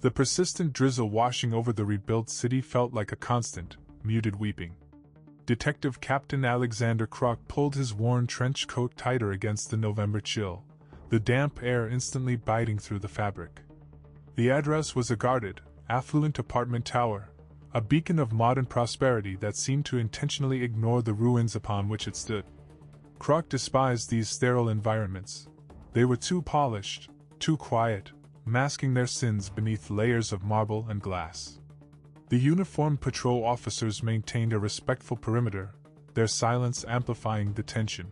The persistent drizzle washing over the rebuilt city felt like a constant, muted weeping. Detective Captain Alexander Kruk pulled his worn trench coat tighter against the November chill, the damp air instantly biting through the fabric. The address was a guarded, affluent apartment tower, a beacon of modern prosperity that seemed to intentionally ignore the ruins upon which it stood. Kruk despised these sterile environments. They were too polished, too quiet, masking their sins beneath layers of marble and glass. The uniformed patrol officers maintained a respectful perimeter, their silence amplifying the tension.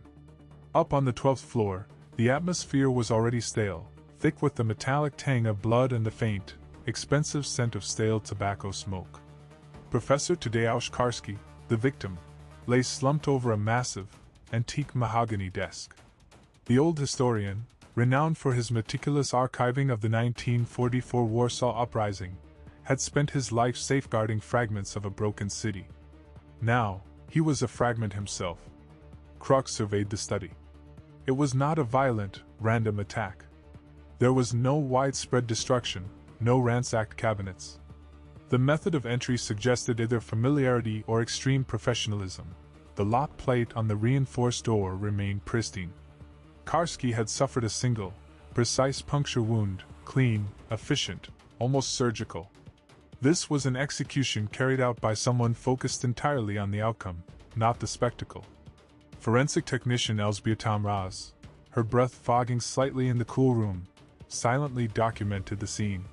Up on the 12th floor, the atmosphere was already stale, thick with the metallic tang of blood and the faint, expensive scent of stale tobacco smoke. Professor Tadeusz Karski, the victim, lay slumped over a massive, antique mahogany desk. The old historian, renowned for his meticulous archiving of the 1944 Warsaw Uprising, had spent his life safeguarding fragments of a broken city. Now, he was a fragment himself. Kruk surveyed the study. It was not a violent, random attack. There was no widespread destruction, no ransacked cabinets. The method of entry suggested either familiarity or extreme professionalism. The lock plate on the reinforced door remained pristine. Karski had suffered a single, precise puncture wound, clean, efficient, almost surgical. This was an execution carried out by someone focused entirely on the outcome, not the spectacle. Forensic technician Elżbieta Mraz, her breath fogging slightly in the cool room, silently documented the scene.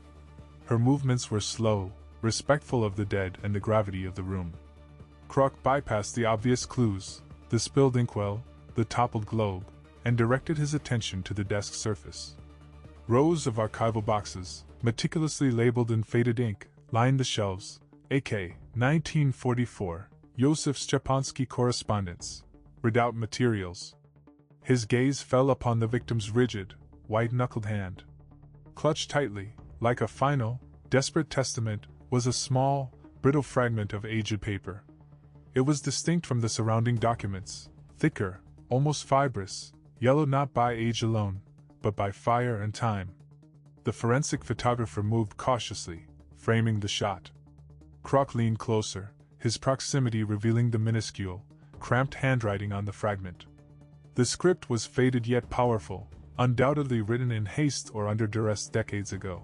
Her movements were slow, respectful of the dead and the gravity of the room. Kruk bypassed the obvious clues, the spilled inkwell, the toppled globe, and directed his attention to the desk surface. Rows of archival boxes, meticulously labeled in faded ink, lined the shelves. AK 1944, Josef Szczepański correspondence, redoubt materials. His gaze fell upon the victim's rigid, white-knuckled hand. Clutched tightly, like a final, desperate testament, was a small, brittle fragment of aged paper. It was distinct from the surrounding documents, thicker, almost fibrous, yellowed not by age alone, but by fire and time. The forensic photographer moved cautiously, framing the shot. Kruk leaned closer, his proximity revealing the minuscule, cramped handwriting on the fragment. The script was faded yet powerful, undoubtedly written in haste or under duress decades ago.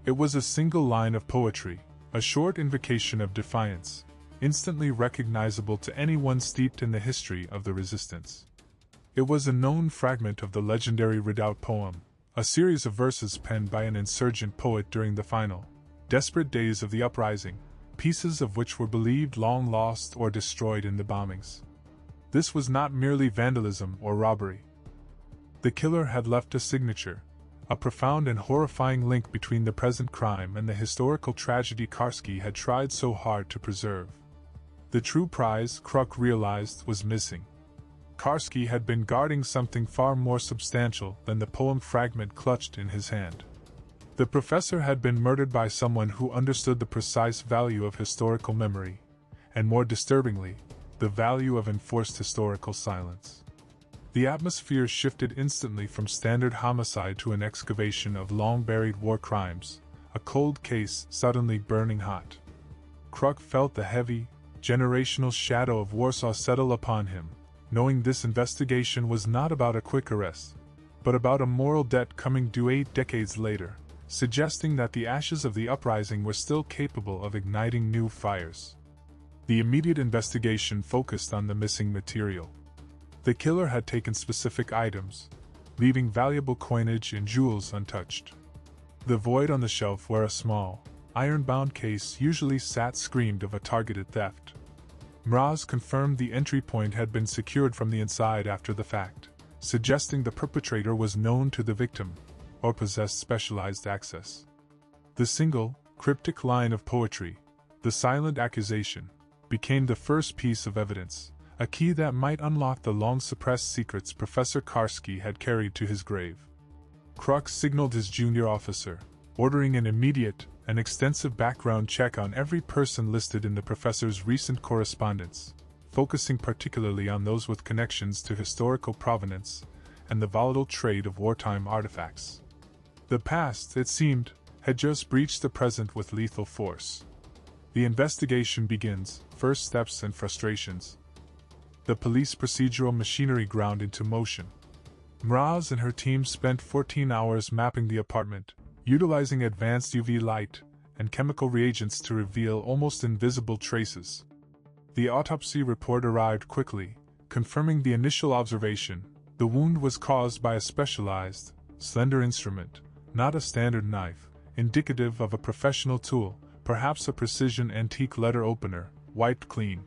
It was a single line of poetry, a short invocation of defiance, instantly recognizable to anyone steeped in the history of the resistance. It was a known fragment of the legendary Redoubt poem, a series of verses penned by an insurgent poet during the final, desperate days of the uprising, pieces of which were believed long lost or destroyed in the bombings. This was not merely vandalism or robbery. The killer had left a signature, a profound and horrifying link between the present crime and the historical tragedy Karski had tried so hard to preserve. The true prize, Kruk realized, was missing. Karski had been guarding something far more substantial than the poem fragment clutched in his hand. The professor had been murdered by someone who understood the precise value of historical memory, and more disturbingly, the value of enforced historical silence. The atmosphere shifted instantly from standard homicide to an excavation of long-buried war crimes, a cold case suddenly burning hot. Kruk felt the heavy, generational shadow of Warsaw settle upon him, knowing this investigation was not about a quick arrest, but about a moral debt coming due 8 decades later, suggesting that the ashes of the uprising were still capable of igniting new fires. The immediate investigation focused on the missing material. The killer had taken specific items, leaving valuable coinage and jewels untouched. The void on the shelf where a small, iron-bound case usually sat screamed of a targeted theft. Mraz confirmed the entry point had been secured from the inside after the fact, suggesting the perpetrator was known to the victim, or possessed specialized access. The single, cryptic line of poetry, the silent accusation, became the first piece of evidence, a key that might unlock the long-suppressed secrets Professor Karski had carried to his grave. Kruk signaled his junior officer, ordering an immediate and extensive background check on every person listed in the professor's recent correspondence, focusing particularly on those with connections to historical provenance and the volatile trade of wartime artifacts. The past, it seemed, had just breached the present with lethal force. The investigation begins, first steps and frustrations. The police procedural machinery ground into motion. Mraz and her team spent 14 hours mapping the apartment, utilizing advanced UV light and chemical reagents to reveal almost invisible traces. The autopsy report arrived quickly, confirming the initial observation. The wound was caused by a specialized, slender instrument, not a standard knife, indicative of a professional tool, perhaps a precision antique letter opener, wiped clean.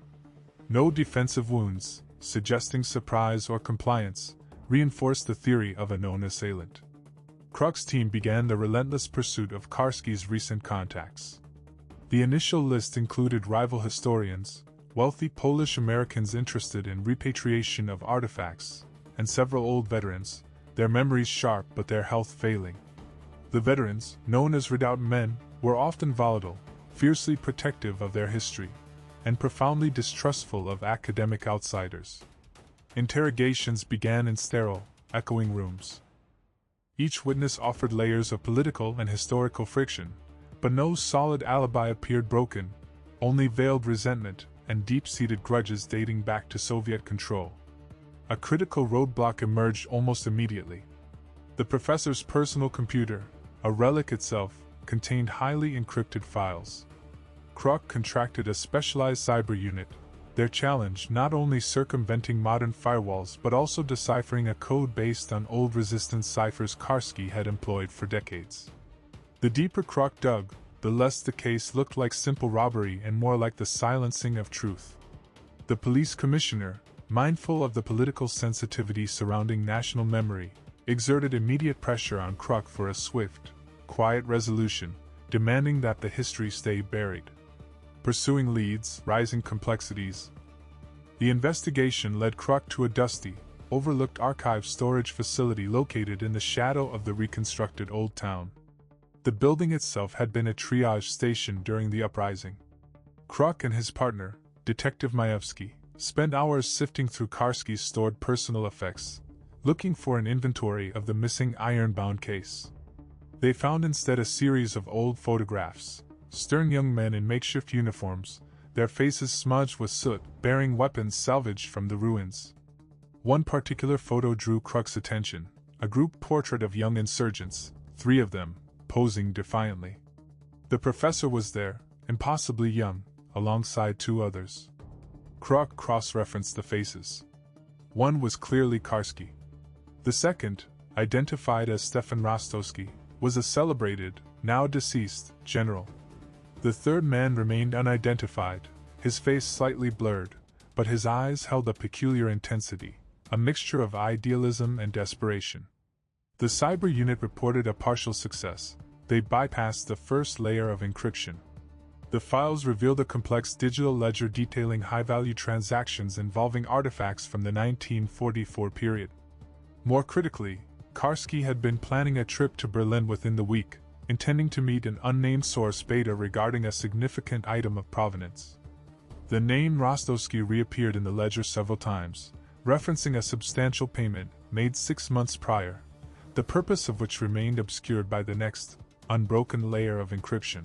No defensive wounds, suggesting surprise or compliance, reinforced the theory of a known assailant. Kruk's team began the relentless pursuit of Karski's recent contacts. The initial list included rival historians, wealthy Polish Americans interested in repatriation of artifacts, and several old veterans, their memories sharp but their health failing. The veterans, known as redoubt men, were often volatile, fiercely protective of their history, and profoundly distrustful of academic outsiders. Interrogations began in sterile, echoing rooms. Each witness offered layers of political and historical friction, but no solid alibi appeared broken, only veiled resentment and deep-seated grudges dating back to Soviet control. A critical roadblock emerged almost immediately. The professor's personal computer, a relic itself, contained highly encrypted files. Kruk contracted a specialized cyber unit, their challenge not only circumventing modern firewalls but also deciphering a code based on old resistance ciphers Karski had employed for decades. The deeper Kruk dug, the less the case looked like simple robbery and more like the silencing of truth. The police commissioner, mindful of the political sensitivity surrounding national memory, exerted immediate pressure on Kruk for a swift, quiet resolution, demanding that the history stay buried. Pursuing leads, rising complexities. The investigation led Kruk to a dusty, overlooked archive storage facility located in the shadow of the reconstructed Old Town. The building itself had been a triage station during the uprising. Kruk and his partner, Detective Maevsky, spent hours sifting through Karski's stored personal effects, looking for an inventory of the missing iron-bound case. They found instead a series of old photographs, stern young men in makeshift uniforms, their faces smudged with soot, bearing weapons salvaged from the ruins. One particular photo drew Kruk's attention, a group portrait of young insurgents, 3 of them, posing defiantly. The professor was there, impossibly young, alongside 2 others. Kruk cross-referenced the faces. One was clearly Karski. The second, identified as Stefan Rostowski, was a celebrated, now deceased, general. The third man remained unidentified, his face slightly blurred, but his eyes held a peculiar intensity, a mixture of idealism and desperation. The cyber unit reported a partial success. They bypassed the first layer of encryption. The files revealed a complex digital ledger detailing high-value transactions involving artifacts from the 1944 period. More critically, Karski had been planning a trip to Berlin within the week, intending to meet an unnamed source beta regarding a significant item of provenance. The name Rostowski reappeared in the ledger several times, referencing a substantial payment made 6 months prior, the purpose of which remained obscured by the next, unbroken layer of encryption.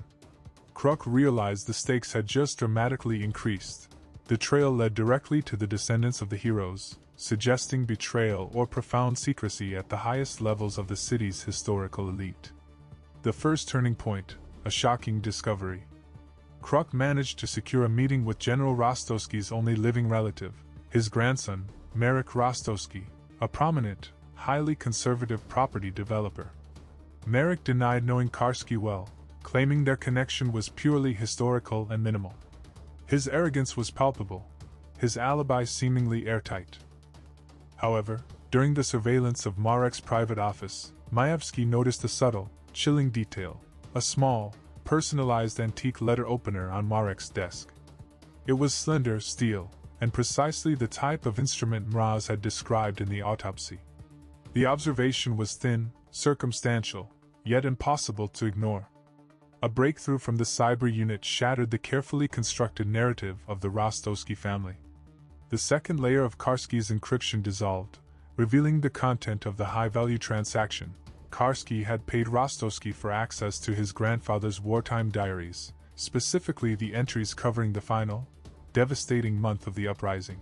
Kruk realized the stakes had just dramatically increased. The trail led directly to the descendants of the heroes, suggesting betrayal or profound secrecy at the highest levels of the city's historical elite. The first turning point, a shocking discovery. Kruk managed to secure a meeting with General Rostowski's only living relative, his grandson, Marek Rostowski, a prominent, highly conservative property developer. Marek denied knowing Karski well, claiming their connection was purely historical and minimal. His arrogance was palpable, his alibi seemingly airtight. However, during the surveillance of Marek's private office, Maevsky noticed a subtle, chilling detail, a small, personalized antique letter opener on Marek's desk. It was slender steel, and precisely the type of instrument Mraz had described in the autopsy. The observation was thin, circumstantial, yet impossible to ignore. A breakthrough from the cyber unit shattered the carefully constructed narrative of the Rostowski family. The second layer of Karski's encryption dissolved, revealing the content of the high-value transaction, Karski had paid Rostowski for access to his grandfather's wartime diaries, specifically the entries covering the final, devastating month of the uprising.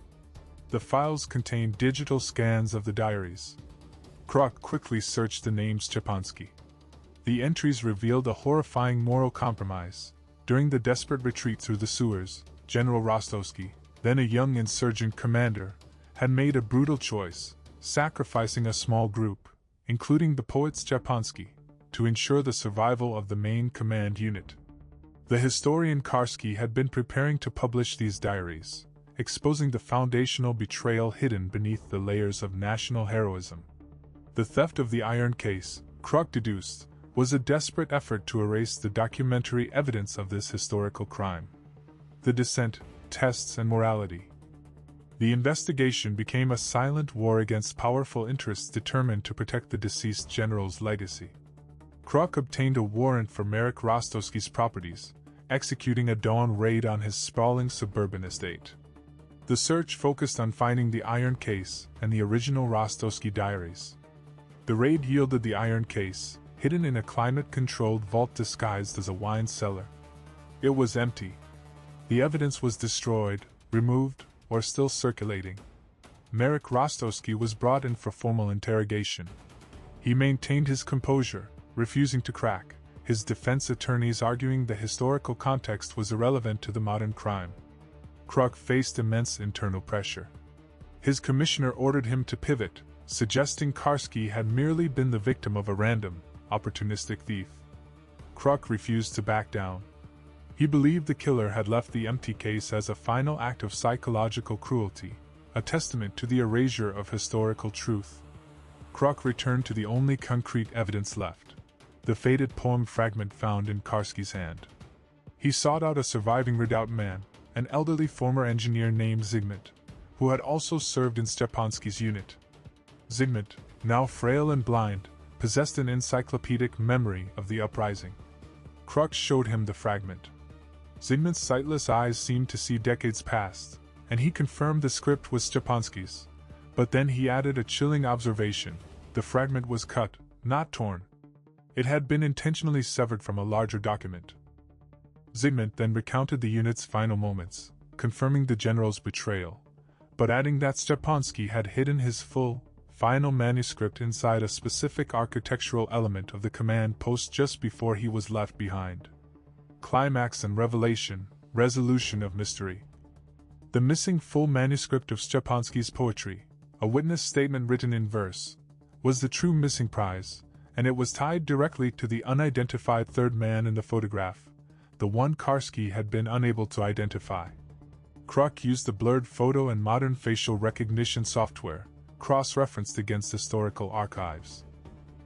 The files contained digital scans of the diaries. Kruk quickly searched the name Stepanski. The entries revealed a horrifying moral compromise. During the desperate retreat through the sewers, General Rostowski, then a young insurgent commander, had made a brutal choice, sacrificing a small group, including the poet Stepanski, to ensure the survival of the main command unit. The historian Karski had been preparing to publish these diaries, exposing the foundational betrayal hidden beneath the layers of national heroism. The theft of the iron case, Kruk deduced, was a desperate effort to erase the documentary evidence of this historical crime. The descent, tests, and morality. The investigation became a silent war against powerful interests determined to protect the deceased general's legacy. Kruk obtained a warrant for Marek Rostowski's properties, executing a dawn raid on his sprawling suburban estate. The search focused on finding the iron case and the original Rostowski diaries. The raid yielded the iron case, hidden in a climate-controlled vault disguised as a wine cellar. It was empty. The evidence was destroyed, removed, or still circulating. Marek Rostowski was brought in for formal interrogation. He maintained his composure, refusing to crack, his defense attorneys arguing the historical context was irrelevant to the modern crime. Kruk faced immense internal pressure. His commissioner ordered him to pivot, suggesting Karski had merely been the victim of a random, opportunistic thief. Kruk refused to back down. He believed the killer had left the empty case as a final act of psychological cruelty, a testament to the erasure of historical truth. Kruk returned to the only concrete evidence left, the faded poem fragment found in Karski's hand. He sought out a surviving redoubt man, an elderly former engineer named Zygmunt, who had also served in Stepanski's unit. Zygmunt, now frail and blind, possessed an encyclopedic memory of the uprising. Kruk showed him the fragment. Zygmunt's sightless eyes seemed to see decades past, and he confirmed the script was Stepanski's. But then he added a chilling observation: the fragment was cut, not torn. It had been intentionally severed from a larger document. Zygmunt then recounted the unit's final moments, confirming the general's betrayal, but adding that Stepanski had hidden his full, final manuscript inside a specific architectural element of the command post just before he was left behind. Climax and revelation, resolution of mystery. The missing full manuscript of Stepanski's poetry, a witness statement written in verse, was the true missing prize, and it was tied directly to the unidentified third man in the photograph, the one Karski had been unable to identify. Kruk used the blurred photo and modern facial recognition software, cross-referenced against historical archives.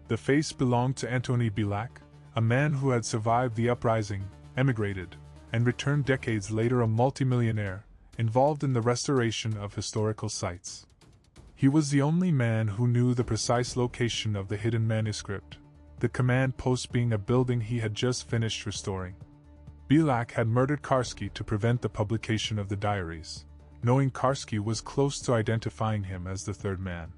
The face belonged to Antoni Bilak, a man who had survived the uprising, emigrated, and returned decades later a multimillionaire, involved in the restoration of historical sites. He was the only man who knew the precise location of the hidden manuscript, the command post being a building he had just finished restoring. Bilak had murdered Karski to prevent the publication of the diaries, knowing Karski was close to identifying him as the third man.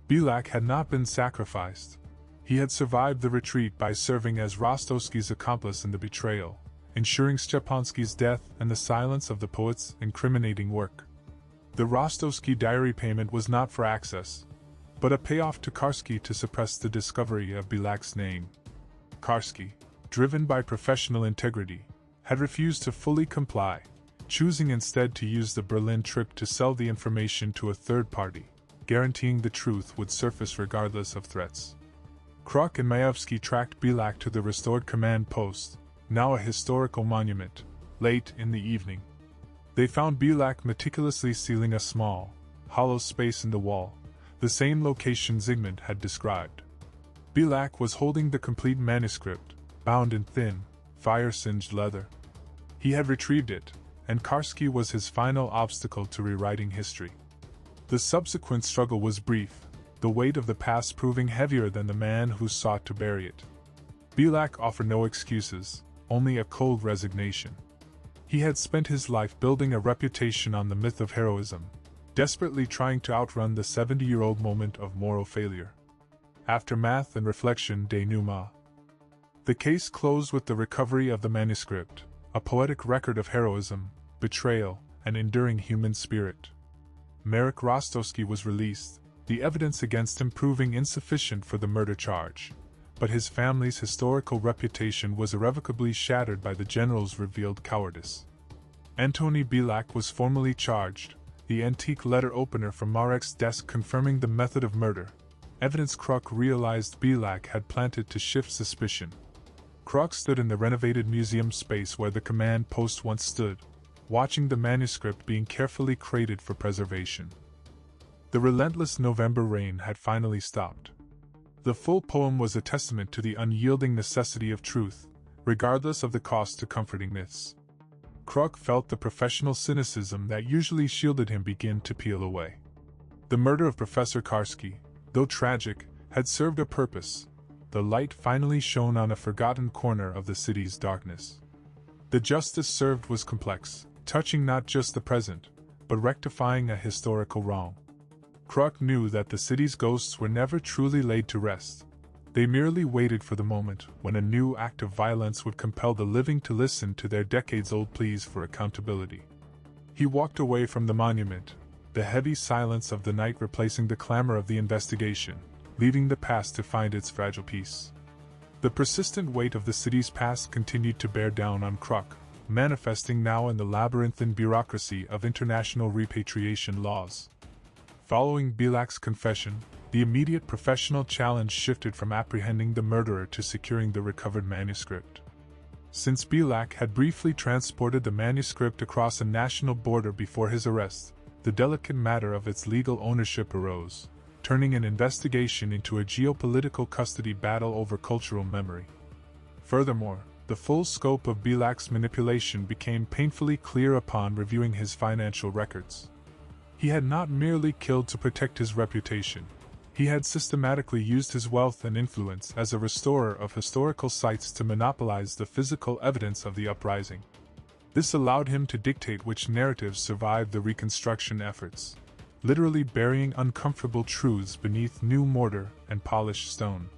Bilak had not been sacrificed. He had survived the retreat by serving as Rostowski's accomplice in the betrayal, ensuring Stepanski's death and the silence of the poet's incriminating work. The Rostowski diary payment was not for access, but a payoff to Karski to suppress the discovery of Bilak's name. Karski, driven by professional integrity, had refused to fully comply, choosing instead to use the Berlin trip to sell the information to a third party, guaranteeing the truth would surface regardless of threats. Kruk and Majewski tracked Bilak to the restored command post, now a historical monument, late in the evening. They found Bilak meticulously sealing a small, hollow space in the wall, the same location Zygmunt had described. Bilak was holding the complete manuscript, bound in thin, fire-singed leather. He had retrieved it, and Karski was his final obstacle to rewriting history. The subsequent struggle was brief, the weight of the past proving heavier than the man who sought to bury it. Bilak offered no excuses, only a cold resignation. He had spent his life building a reputation on the myth of heroism, desperately trying to outrun the 70-year-old moment of moral failure. Aftermath and Reflection denouement. The case closed with the recovery of the manuscript, a poetic record of heroism, betrayal, and enduring human spirit. Marek Rostowski was released, the evidence against him proving insufficient for the murder charge, but his family's historical reputation was irrevocably shattered by the general's revealed cowardice. Antoni Bilak was formally charged, the antique letter opener from Marek's desk confirming the method of murder. Evidence Kruk realized Bilak had planted to shift suspicion. Kruk stood in the renovated museum space where the command post once stood, watching the manuscript being carefully crated for preservation. The relentless November rain had finally stopped. The full poem was a testament to the unyielding necessity of truth, regardless of the cost to comforting myths. Kruk felt the professional cynicism that usually shielded him begin to peel away. The murder of Professor Karski, though tragic, had served a purpose. The light finally shone on a forgotten corner of the city's darkness. The justice served was complex, touching not just the present, but rectifying a historical wrong. Kruk knew that the city's ghosts were never truly laid to rest. They merely waited for the moment when a new act of violence would compel the living to listen to their decades-old pleas for accountability. He walked away from the monument, the heavy silence of the night replacing the clamor of the investigation, leaving the past to find its fragile peace. The persistent weight of the city's past continued to bear down on Kruk, manifesting now in the labyrinthine bureaucracy of international repatriation laws. Following Bilak's confession, the immediate professional challenge shifted from apprehending the murderer to securing the recovered manuscript. Since Bilak had briefly transported the manuscript across a national border before his arrest, the delicate matter of its legal ownership arose, turning an investigation into a geopolitical custody battle over cultural memory. Furthermore, the full scope of Bilak's manipulation became painfully clear upon reviewing his financial records. He had not merely killed to protect his reputation. He had systematically used his wealth and influence as a restorer of historical sites to monopolize the physical evidence of the uprising. This allowed him to dictate which narratives survived the reconstruction efforts, literally burying uncomfortable truths beneath new mortar and polished stone.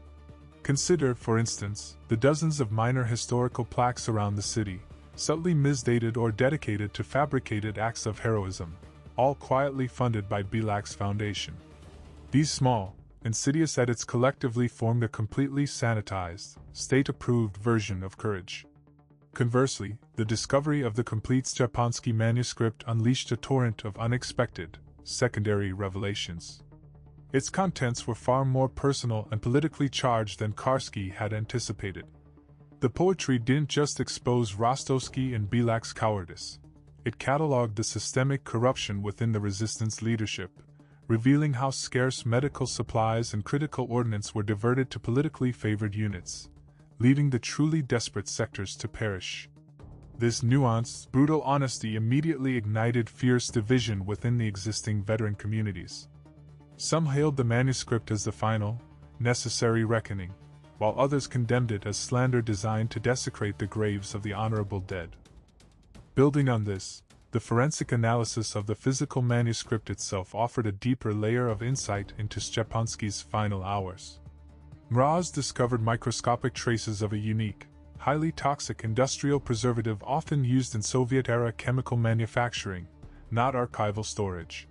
Consider, for instance, the dozens of minor historical plaques around the city, subtly misdated or dedicated to fabricated acts of heroism, all quietly funded by Bilak's foundation. These small, insidious edits collectively formed a completely sanitized, state-approved version of courage. Conversely, the discovery of the complete Szczepański manuscript unleashed a torrent of unexpected, secondary revelations. Its contents were far more personal and politically charged than Karski had anticipated. The poetry didn't just expose Rostowski and Bilak's cowardice. It catalogued the systemic corruption within the resistance leadership, revealing how scarce medical supplies and critical ordnance were diverted to politically favored units, leaving the truly desperate sectors to perish. This nuanced, brutal honesty immediately ignited fierce division within the existing veteran communities. Some hailed the manuscript as the final, necessary reckoning, while others condemned it as slander designed to desecrate the graves of the honorable dead. Building on this, the forensic analysis of the physical manuscript itself offered a deeper layer of insight into Szczepański's final hours. Mraz discovered microscopic traces of a unique, highly toxic industrial preservative often used in Soviet-era chemical manufacturing, not archival storage.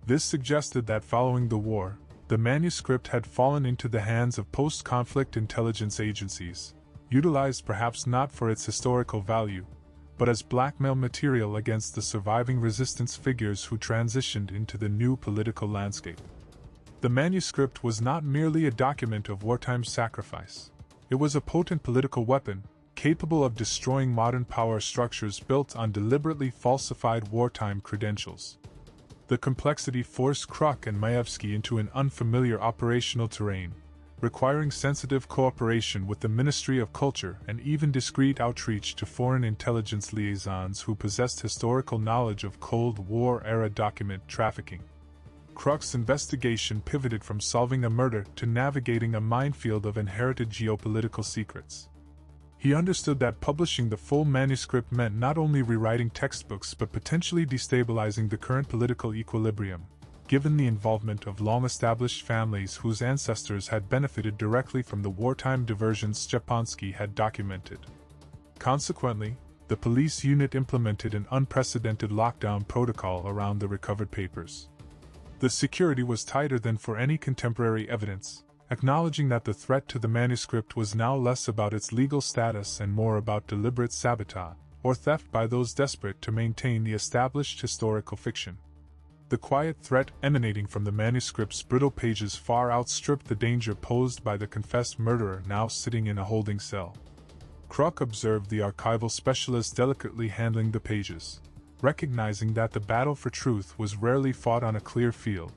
This suggested that following the war, the manuscript had fallen into the hands of post-conflict intelligence agencies, utilized perhaps not for its historical value, but as blackmail material against the surviving resistance figures who transitioned into the new political landscape. The manuscript was not merely a document of wartime sacrifice. It was a potent political weapon, capable of destroying modern power structures built on deliberately falsified wartime credentials. The complexity forced Kruk and Maevsky into an unfamiliar operational terrain, requiring sensitive cooperation with the Ministry of Culture and even discreet outreach to foreign intelligence liaisons who possessed historical knowledge of Cold War-era document trafficking. Kruk's investigation pivoted from solving a murder to navigating a minefield of inherited geopolitical secrets. He understood that publishing the full manuscript meant not only rewriting textbooks but potentially destabilizing the current political equilibrium, given the involvement of long-established families whose ancestors had benefited directly from the wartime diversions Szczepański had documented. Consequently, the police unit implemented an unprecedented lockdown protocol around the recovered papers. The security was tighter than for any contemporary evidence, acknowledging that the threat to the manuscript was now less about its legal status and more about deliberate sabotage, or theft by those desperate to maintain the established historical fiction. The quiet threat emanating from the manuscript's brittle pages far outstripped the danger posed by the confessed murderer now sitting in a holding cell. Kruk observed the archival specialist delicately handling the pages, recognizing that the battle for truth was rarely fought on a clear field.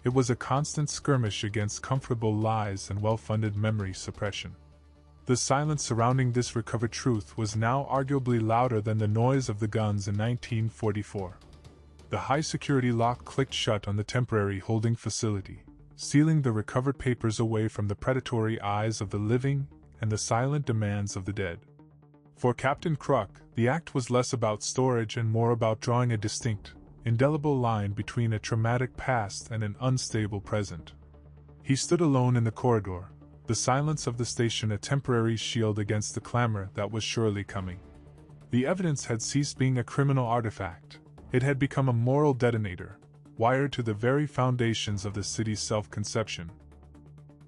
It was a constant skirmish against comfortable lies and well-funded memory suppression. The silence surrounding this recovered truth was now arguably louder than the noise of the guns in 1944. The high-security lock clicked shut on the temporary holding facility, sealing the recovered papers away from the predatory eyes of the living and the silent demands of the dead. For Captain Kruk, the act was less about storage and more about drawing a distinct, indelible line between a traumatic past and an unstable present. He stood alone in the corridor, the silence of the station a temporary shield against the clamor that was surely coming. The evidence had ceased being a criminal artifact. It had become a moral detonator, wired to the very foundations of the city's self-conception.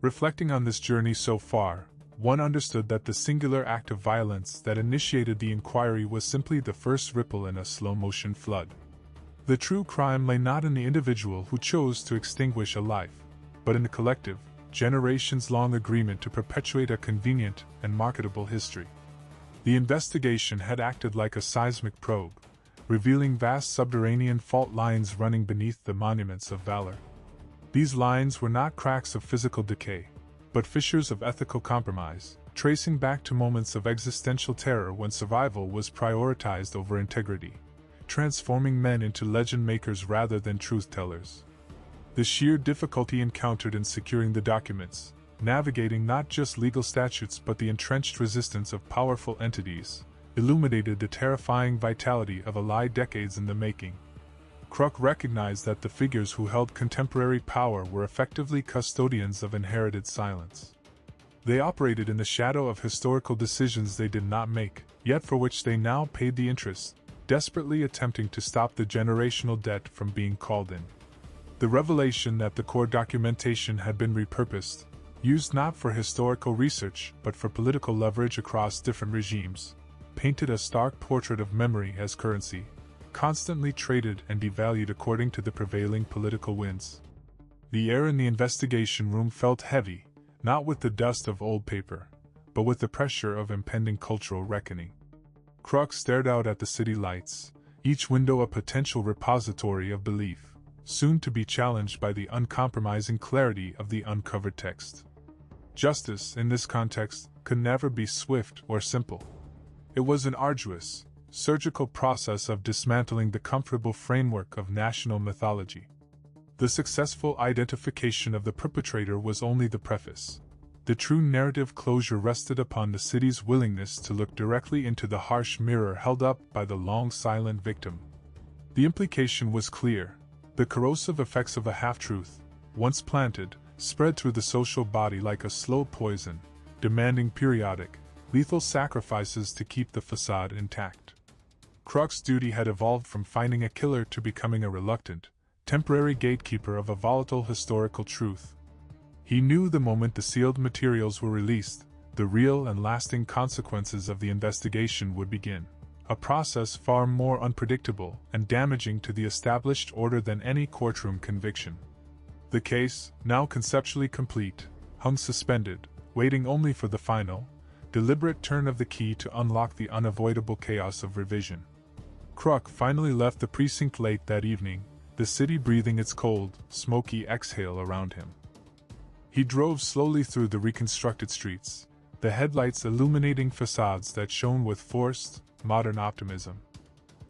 Reflecting on this journey so far, one understood that the singular act of violence that initiated the inquiry was simply the first ripple in a slow-motion flood. The true crime lay not in the individual who chose to extinguish a life, but in the collective, generations-long agreement to perpetuate a convenient and marketable history. The investigation had acted like a seismic probe, revealing vast subterranean fault lines running beneath the monuments of valor. These lines were not cracks of physical decay, but fissures of ethical compromise, tracing back to moments of existential terror when survival was prioritized over integrity, transforming men into legend makers rather than truth-tellers. The sheer difficulty encountered in securing the documents, navigating not just legal statutes but the entrenched resistance of powerful entities, illuminated the terrifying vitality of a lie decades in the making. Kruk recognized that the figures who held contemporary power were effectively custodians of inherited silence. They operated in the shadow of historical decisions they did not make, yet for which they now paid the interest, desperately attempting to stop the generational debt from being called in. The revelation that the core documentation had been repurposed, used not for historical research but for political leverage across different regimes, painted a stark portrait of memory as currency, constantly traded and devalued according to the prevailing political winds. The air in the investigation room felt heavy, not with the dust of old paper, but with the pressure of impending cultural reckoning. Kruk stared out at the city lights, each window a potential repository of belief, soon to be challenged by the uncompromising clarity of the uncovered text. Justice, in this context, could never be swift or simple. It was an arduous, surgical process of dismantling the comfortable framework of national mythology. The successful identification of the perpetrator was only the preface. The true narrative closure rested upon the city's willingness to look directly into the harsh mirror held up by the long-silent victim. The implication was clear. The corrosive effects of a half-truth, once planted, spread through the social body like a slow poison, demanding periodic, lethal sacrifices to keep the facade intact. Kruk's duty had evolved from finding a killer to becoming a reluctant, temporary gatekeeper of a volatile historical truth. He knew the moment the sealed materials were released, the real and lasting consequences of the investigation would begin, a process far more unpredictable and damaging to the established order than any courtroom conviction. The case, now conceptually complete, hung suspended, waiting only for the final, deliberate turn of the key to unlock the unavoidable chaos of revision. Kruk finally left the precinct late that evening, the city breathing its cold, smoky exhale around him. He drove slowly through the reconstructed streets, the headlights illuminating facades that shone with forced, modern optimism.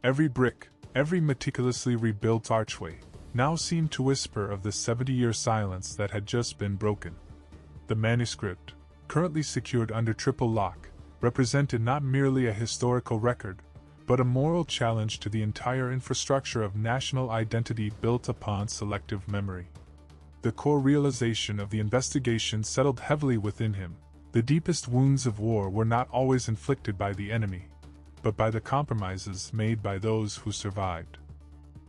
Every brick, every meticulously rebuilt archway, now seemed to whisper of the 70-year silence that had just been broken. The manuscript, currently secured under triple lock, represented not merely a historical record, but a moral challenge to the entire infrastructure of national identity built upon selective memory. The core realization of the investigation settled heavily within him. The deepest wounds of war were not always inflicted by the enemy, but by the compromises made by those who survived.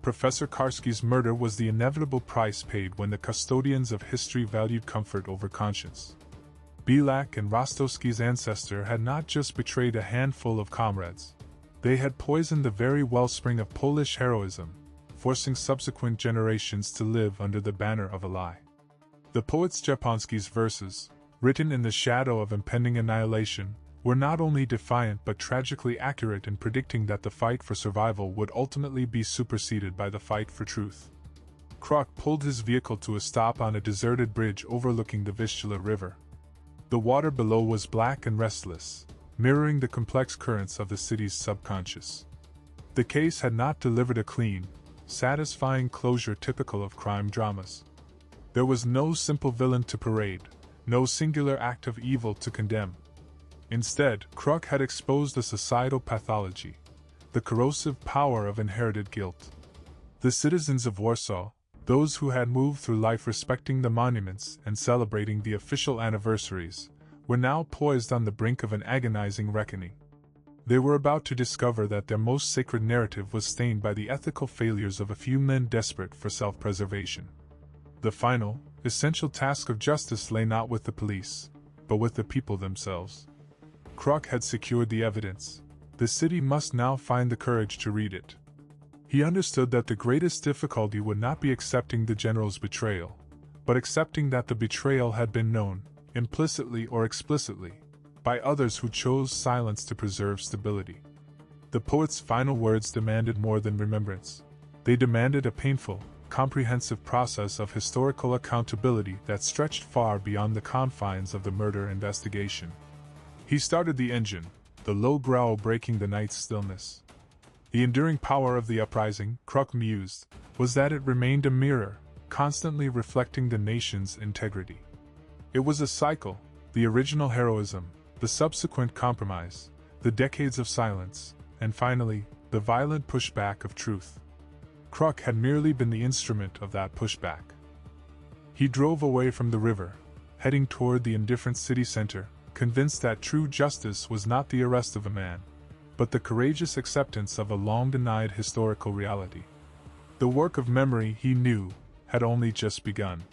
Professor Karski's murder was the inevitable price paid when the custodians of history valued comfort over conscience. Bielak and Rostowski's ancestor had not just betrayed a handful of comrades, they had poisoned the very wellspring of Polish heroism, forcing subsequent generations to live under the banner of a lie. The poet Szczepański's verses, written in the shadow of impending annihilation, were not only defiant but tragically accurate in predicting that the fight for survival would ultimately be superseded by the fight for truth. Kruk pulled his vehicle to a stop on a deserted bridge overlooking the Vistula River. The water below was black and restless, mirroring the complex currents of the city's subconscious. The case had not delivered a clean, satisfying closure typical of crime dramas. There was no simple villain to parade, no singular act of evil to condemn. Instead, Kruk had exposed a societal pathology, the corrosive power of inherited guilt. The citizens of Warsaw, those who had moved through life respecting the monuments and celebrating the official anniversaries, were now poised on the brink of an agonizing reckoning. They were about to discover that their most sacred narrative was stained by the ethical failures of a few men desperate for self-preservation. The final, essential task of justice lay not with the police, but with the people themselves. Kruk had secured the evidence. The city must now find the courage to read it. He understood that the greatest difficulty would not be accepting the general's betrayal, but accepting that the betrayal had been known, implicitly or explicitly, by others who chose silence to preserve stability. The poet's final words demanded more than remembrance. They demanded a painful, comprehensive process of historical accountability that stretched far beyond the confines of the murder investigation. He started the engine, the low growl breaking the night's stillness. The enduring power of the uprising, Kruk mused, was that it remained a mirror, constantly reflecting the nation's integrity. It was a cycle, the original heroism, the subsequent compromise, the decades of silence, and finally, the violent pushback of truth. Kruk had merely been the instrument of that pushback. He drove away from the river, heading toward the indifferent city center, convinced that true justice was not the arrest of a man, but the courageous acceptance of a long-denied historical reality. The work of memory, he knew, had only just begun.